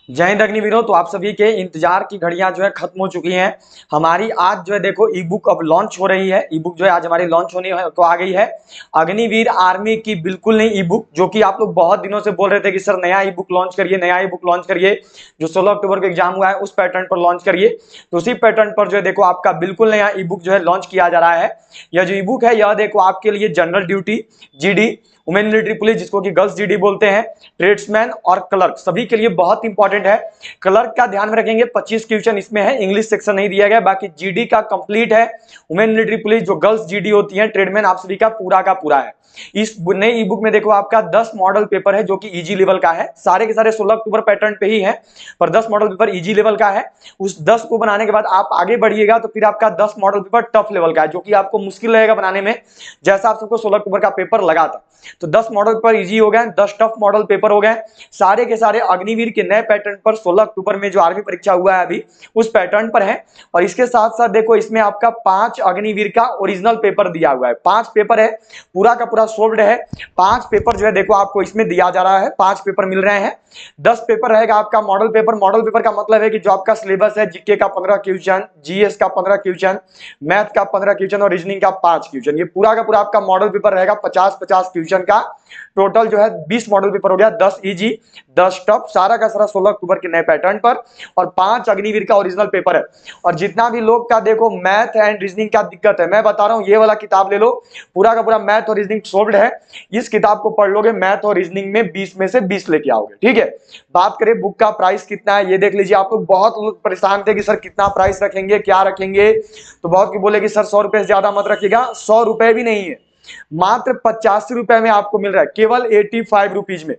जय हिंद अग्निवीरों। तो आप सभी के इंतजार की घड़ियां जो है खत्म हो चुकी हैं। हमारी आज जो है देखो ई बुक अब लॉन्च हो रही है। ई बुक जो है आज हमारी लॉन्च होनी है तो आ गई है अग्निवीर आर्मी की बिल्कुल नई ई बुक, जो कि आप लोग बहुत दिनों से बोल रहे थे कि सर नया ई बुक लॉन्च करिए, नया ई बुक लॉन्च करिए। जो 16 अक्टूबर को एग्जाम हुआ है उस पैटर्न पर लॉन्च करिए। तो उसी पैटर्न पर जो है देखो आपका बिल्कुल नया ई बुक जो है लॉन्च किया जा रहा है। यह जो ई बुक है यह देखो आपके लिए general duty, GD, women military police जिसको कि गर्ल्स जीडी बोलते हैं, ट्रेड्समैन और क्लर्क सभी के लिए बहुत इंपॉर्टेंट है। क्लर्क का ध्यान में रखेंगे 25 क्वेश्चन इसमें है, इंग्लिश सेक्शन नहीं दिया गया, बाकी जीडी का कंप्लीट है। वुमेन मिलिट्री पुलिस जो गर्ल्स जीडी होती है, ट्रेडमैन आप सभी का पूरा है। इस नए ई बुक में देखो आपका 10 मॉडल पेपर है जो कि इजी लेवल का है। सारे के सारे 16 अक्टूबर पैटर्न पे ही है, पर 10 मॉडल पेपर इजी लेवल का है। उस 10 को बनाने के बाद आप आगे बढ़िएगा तो फिर आपका 10 मॉडल पेपर टफ लेवल का है, जो कि आपको मुश्किल लगेगा बनाने में, जैसा आप सबको 16 अक्टूबर का पेपर लगा था। तो 10 मॉडल पेपर इजी हो गए, 10 टफ मॉडल पेपर हो गए। सारे के सारे अग्निवीर के नए पैटर्न पर 16 अक्टूबर में जो आर्मी परीक्षा हुआ है अभी उस पैटर्न पर है। और इसके साथ साथ देखो इसमें आपका 5 अग्निवीर का ओरिजिनल पेपर दिया हुआ है। 5 पेपर है, पूरा का पूरा सोल्ड है। 5 पेपर जो है देखो आपको इसमें दिया जा रहा है, 5 पेपर मिल रहे हैं। 10 पेपर रहेगा आपका मॉडल पेपर। मॉडल पेपर का मतलब है कि जो आपका सिलेबस है, जीके का 15 क्वेश्चन, जीएस का 15 क्वेश्चन, मैथ का 15 क्वेश्चन और रीजनिंग का 5 क्वेश्चन, ये पूरा का पूरा आपका मॉडल पेपर रहेगा। 50-50 क्वेश्चन का टोटल जो है 20 मॉडल पेपर हो गया। 10 इजी, 10 टफ, सारा का सारा 16 अक्टूबर के नए पैटर्न पर। और 5 अग्निवीर का ओरिजिनल पेपर है। और जितना भी लोग का देखो मैथ एंड रीजनिंग का दिक्कत है, मैं बता रहा हूं ये वाला किताब ले लो, पूरा का पूरा मैथ और रीजनिंग सोल्ड है। इस किताब को पढ़ लोगे, मैथ और रीजनिंग में 20 में से 20 लेके आओगे। ठीक है, बात करें बुक का प्राइस कितना है, ये देख लीजिए। आप लोग बहुत लोग परेशान थे कि सर कितना प्राइस रखेंगे, क्या रखेंगे, तो बहुत की बोले कि सर 100 रुपए से ज्यादा मत रखिएगा। 100 रुपए भी नहीं है, मात्र 85 रुपए में आपको मिल रहा है, केवल 85 रुपीज में।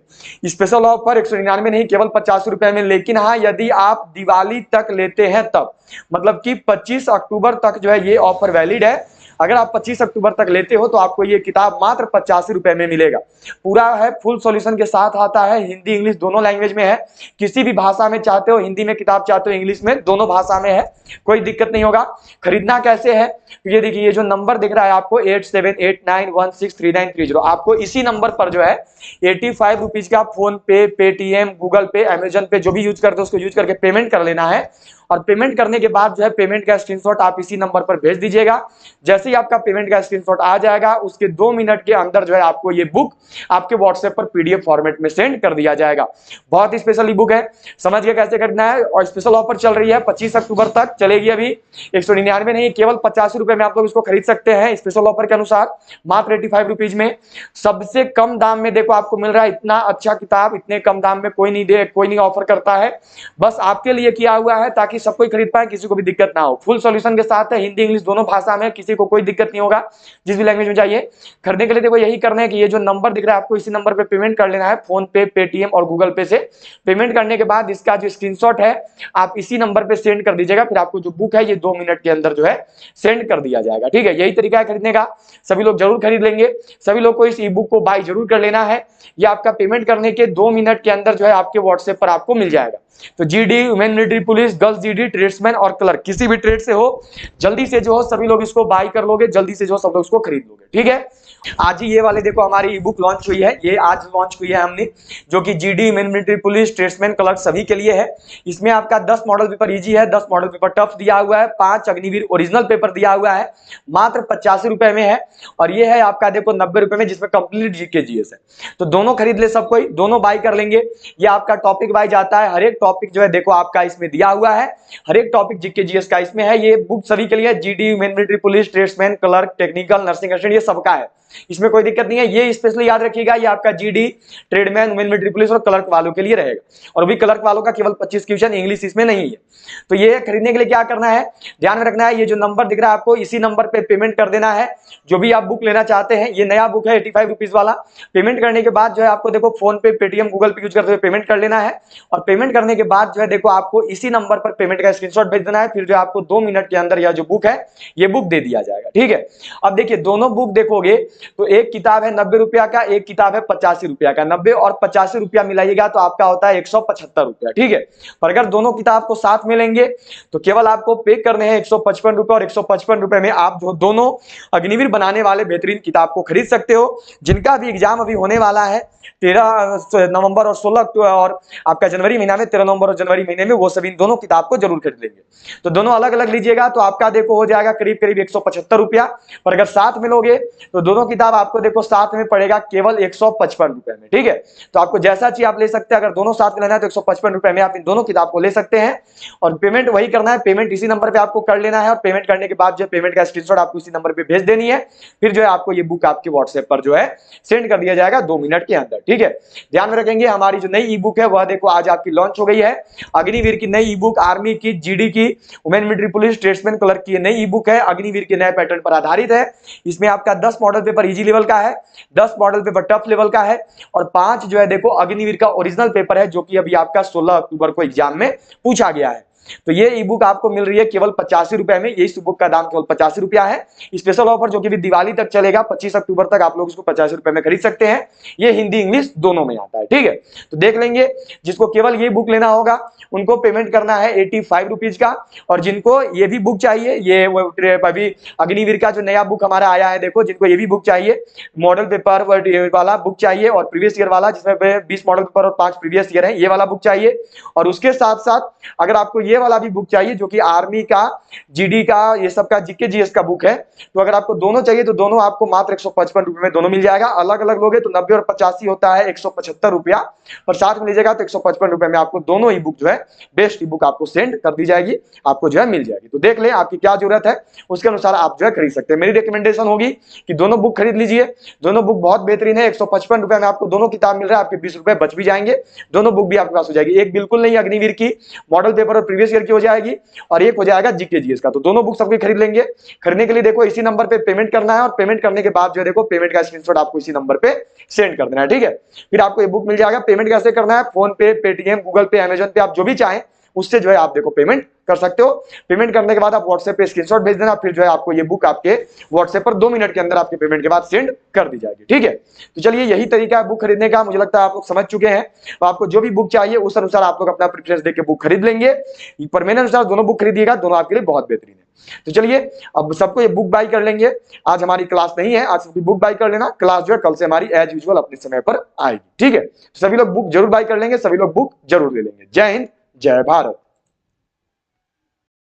स्पेशल ऑफर 199 नहीं, केवल 85 रुपए में। लेकिन हाँ, यदि आप दिवाली तक लेते हैं तब, मतलब कि 25 अक्टूबर तक जो है ये ऑफर वैलिड है। अगर आप 25 अक्टूबर तक लेते हो तो आपको ये किताब मात्र 85 रुपए में मिलेगा। पूरा है, फुल सॉल्यूशन के साथ आता है, हिंदी इंग्लिश दोनों लैंग्वेज में है। किसी भी भाषा में चाहते हो, हिंदी में किताब चाहते हो इंग्लिश में, दोनों भाषा में है, कोई दिक्कत नहीं होगा। खरीदना कैसे है, तो ये देखिए, ये जो नंबर दिख रहा है आपको 8789163930, आपको इसी नंबर पर जो है 85 रुपीज का फोन पे, पेटीएम, गूगल पे, अमेजन पे जो भी यूज करते हो उसको यूज करके पेमेंट कर लेना है। और पेमेंट करने के बाद जो है पेमेंट का स्क्रीनशॉट आप इसी नंबर पर भेज दीजिएगा। जैसे ही आपका पेमेंट का स्क्रीनशॉट आ जाएगा, उसके 2 मिनट के अंदर जो है आपको ये बुक आपके व्हाट्सएप पर पीडीएफ फॉर्मेट में सेंड कर दिया जाएगा। बहुत ही स्पेशल ई बुक है, समझ गए कैसे करना है। और स्पेशल ऑफर चल रही है 25 अक्टूबर तक चलेगी। अभी 199 नहीं, केवल 85 रुपए में आप लोग इसको खरीद सकते हैं स्पेशल ऑफर के अनुसार, मात्र 85 रुपीज में। सबसे कम दाम में देखो आपको मिल रहा है। इतना अच्छा किताब इतने कम दाम में कोई नहीं दे, कोई नहीं ऑफर करता है। बस आपके लिए किया हुआ है ताकि सब कोई खरीद पाए, किसी को भी दिक्कत ना हो। फुल सॉल्यूशन के साथ है, हिंदी इंग्लिश दोनों भाषा में, किसी को कोई दिक्कत नहीं होगा। जिस भी लैंग्वेज में चाहिए खरीदने के लिए देखो यही करना है कि ये जो नंबर दिख रहा है आपको इसी नंबर पे पेमेंट कर लेना है, फोन पे, पेटीएम और गूगल पे से। पेमेंट करने के बाद इसका जो स्क्रीनशॉट है आप इसी नंबर पे सेंड कर दीजिएगा, फिर आपको जो बुक है ये 2 मिनट के अंदर जो है सेंड कर दिया जाएगा। ठीक है, यही तरीका है खरीदने का। सभी लोग जरूर खरीद लेंगे, सभी लोग को इस ई बुक को बाय जरूर कर लेना है। ये आपका पेमेंट करने के 2 मिनट के अंदर जो है आपके व्हाट्सएप पर आपको मिल जाएगा। तो GD, women military police, girls GD, tradesman और क्लर्क, किसी भी ट्रेड से हो, जल्दी से जो हो सभी लोग इसको बाय कर लोगे, जल्दी से जो सब लोग इसको खरीद लोगे। ठीक है, आज ही ये वाले देखो हमारी ई बुक लॉन्च हुई है, ये आज लॉन्च हुई है हमने, जो कि GD, women military police, tradesman, clerk सभी के लिए है। इसमें आपका 10 मॉडल पेपर इजी है, 10 मॉडल पेपर टफ दिया हुआ है, 5 अग्निवीर ओरिजिनल पेपर दिया हुआ है, मात्र 85 रुपए में है। और ये है आपका देखो 90 रुपए में, जिसमें कंप्लीट जीके जीएस है। तो दोनों खरीद ले सब कोई, दोनों बाय कर लेंगे। ये आपका टॉपिक वाइज आता है, हर एक टॉपिक जो है देखो आपका इसमें दिया हुआ है, हर एक टॉपिक जीके जीएस का इसमें है। ये बुक सभी के लिए, GD, women military police, tradesman, clerk, technical, nursing assistant, ये सबका है, इसमें कोई दिक्कत नहीं है। ये स्पेशली याद रखिएगा, ये आपका GD, tradesman, women military police और क्लर्क वालों के लिए रहेगा। और भी क्लर्क वालों का केवल 25 क्वेश्चन, इंग्लिश इसमें नहीं है। तो ये खरीदने के लिए क्या करना है, ध्यान में रखना है, ये जो नंबर दिख रहा है आपको इसी नंबर पे पेमेंट कर देना है। जो भी आप बुक लेना चाहते हैं, ये नया बुक है 85 रुपीज वाला। पेमेंट करने के बाद जो है आपको देखो फोन पे, पेटीएम, गूगल पे यूज करते हुए पेमेंट कर लेना है। और पेमेंट करने के बाद जो है देखो आपको इसी नंबर पर पेमेंट का स्क्रीनशॉट भेज देना है, फिर जो आपको 2 मिनट के अंदर यह जो बुक है ये बुक दे दिया जाएगा। ठीक है, अब देखिए दोनों बुक देखोगे तो एक किताब है 90 रुपया का, एक किताब है 85 रुपया का। 90 और 85 रुपया मिलाइएगा तो आपका होता है 175 रुपया, ठीक है। पर अगर दोनों किताब को साथ में लेंगे तो केवल आपको पे करने हैं 155 रुपए, और 155 रुपए में आप जो दोनों अग्निवीर बनाने वाले बेहतरीन किताब को खरीद सकते हो। जिनका भी एग्जाम अभी होने वाला है 13 नवंबर और 16 अक्टूबर और आपका जनवरी महीना में, 13 नवंबर और जनवरी महीने में, वो सभी दोनों किताब को जरूर खरीद लेंगे। तो दोनों अलग अलग लीजिएगा तो आपका देखो हो जाएगा करीब करीब 175 रुपया। पर अगर साथ में लोगे तो दोनों किताब आपको देखो साथ में पड़ेगा केवल 155 रुपए में, ठीक है। तो आपको जैसा चाहिए आप ले सकते हैं। अगर दोनों साथ में लेना है तो 155 रुपए में आप इन दोनों किताब को ले सकते हैं। और पेमेंट वही करना है, पेमेंट इसी नंबर पे आपको कर लेना है, और पेमेंट करने के बाद जो पेमेंट का स्क्रीनशॉट आपको इसी नंबर पे भेज देनी है। फिर जो है आपको ये बुक आपके व्हाट्सएप पर जो है सेंड कर दिया जाएगा 2 मिनट के अंदर, ठीक है। ध्यान में रखेंगे हमारी जो नई ई बुक है वह देखो आज आपकी लॉन्च हो गई है। अग्निवीर की नई ई बुक, आर्मी की, जीडी की, women military police, tradesman clerk की नई ई बुक है। अग्निवीर के नए पैटर्न पर आधारित है। इसमें आपका 10 मॉडल पेपर इजी लेवल का है, 10 मॉडल पेपर टफ लेवल का है, और 5 जो है देखो अग्निवीर का ओरिजिनल पेपर है, जो कि अभी आपका 16 अक्टूबर को एग्जाम में पूछा गया है। तो ये ई बुक आपको मिल रही है केवल 85 रुपए में। ये इस बुक का दाम केवल 85 रुपया है। स्पेशल ऑफर जो कि भी दिवाली तक चलेगा, 25 अक्टूबर तक आप लोग इसको 85 रुपए में खरीद सकते हैं। ये हिंदी इंग्लिश दोनों में आता है, ठीक है। तो देख लेंगे, जिसको केवल ये बुक लेना होगा उनको पेमेंट करना है 85 रुपीज का, और जिनको ये भी बुक चाहिए, ये अभी अग्निवीर का जो नया बुक हमारा आया है देखो, जिनको ये भी बुक चाहिए, मॉडल पेपर वाला बुक चाहिए और प्रीवियस ईयर वाला, जिसमें 20 मॉडल पेपर और 5 प्रीवियस ईयर है, ये वाला बुक चाहिए। और उसके साथ साथ अगर आपको ये वाला भी बुक चाहिए जो कि आर्मी का, जीडी का, ये सब का जीके जीएस का बुक है, तो अगर आपको दोनों चाहिए तो दोनों आपको मात्र 155 रुपए में दोनों मिल जाएगा। अलग अलग लोगे तो 90 और 85 होता है 175 रुपया, पर साथ में लीजिएगा तो 155 रुपए में आपको दोनों ही बुक जो है, बेस्ट ई बुक आपको सेंड कर दी जाएगी, आपको जो है मिल जाएगी। तो देख लें आपकी क्या जरूरत है, उसके अनुसार आप जो है खरीद सकते हैं। मेरी रिकमेंडेशन होगी कि दोनों बुक खरीद लीजिए। दोनों बुक बहुत बेहतरीन है। 155 रुपए में आपको दोनों किताब मिल रहा है, आपके 20 रुपए बच भी जाएंगे। दोनों बुक भी आपके पास हो जाएगी। एक बिल्कुल नहीं अग्निवीर की मॉडल पेपर और प्रीवियस ईयर की हो जाएगी, और एक हो जाएगा जीके जीएस का। तो दोनों बुक सबके खरीद लेंगे। खरीदने के लिए देखो इसी नंबर पे पेमेंट करना है, और पेमेंट करने के बाद जो देखो पेमेंट का स्क्रीनशॉट आपको इसी नंबर पे सेंड कर देना है, ठीक है। फिर आपको ये बुक मिल जाएगा। पेमेंट कैसे करना है, फोन पे, पेटीएम, गूगल पे, अमेजन पे, आप जो भी चाहें उससे जो है आप देखो पेमेंट कर सकते हो। पेमेंट करने के बाद आप व्हाट्सएप पे स्क्रीनशॉट भेज देना, फिर जो है आपको ये बुक आपके व्हाट्सएप पर 2 मिनट के अंदर आपके पेमेंट के बाद सेंड कर दी जाएगी, ठीक है। तो चलिए यही तरीका है बुक खरीदने का। मुझे लगता है आप लोग समझ चुके हैं। तो आपको जो भी बुक चाहिए उस अनुसार आप लोग अपना प्रेफरेंस देके बुक खरीद लेंगे। पर मेरे अनुसार दोनों बुक खरीदिएगा, दोनों आपके लिए बहुत बेहतरीन है। तो चलिए अब सबको ये बुक बाय कर लेंगे। आज हमारी क्लास नहीं है, आज सबकी बुक बाय कर लेना। क्लास जो है कल से हमारी एज यूजुअल अपने समय पर आएगी, ठीक है। तो सभी लोग बुक जरूर बाय कर लेंगे, सभी लोग बुक जरूर ले लेंगे। जय हिंद, जय भारत।